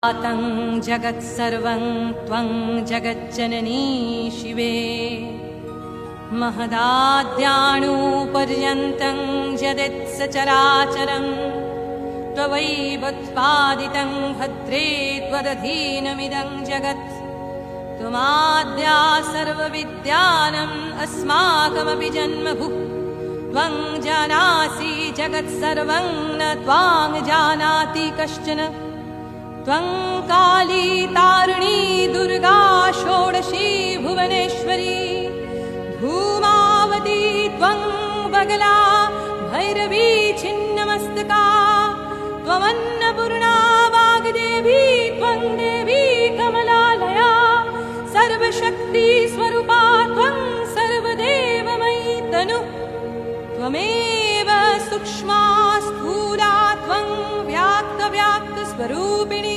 तं जगत्सर्वं त्वं जगज्जननी शिवे महदाद्याणुपर्यन्तं यदित्सचराचरं त्ववैवोत्पादितं भद्रे त्वदधीनमिदं जगत् त्वमाद्या सर्वविद्यानम् अस्माकमपि जन्मभुः त्वं जानासि जगत्सर्वं न त्वां जानाति कश्चन त्वं काली तारिणी दुर्गा षोडशी भुवनेश्वरी धूमावती त्वं बगला भैरवी छिन्नमस्तका त्वमन्नपूर्णा वाग्देवी त्वं देवी कमलालया सर्वशक्तिस्वरूपा त्वं सर्वदेवमयी तनुः त्वमेव सूक्ष्मा स्थूला त्वं व्याक्तस्वरूपिणी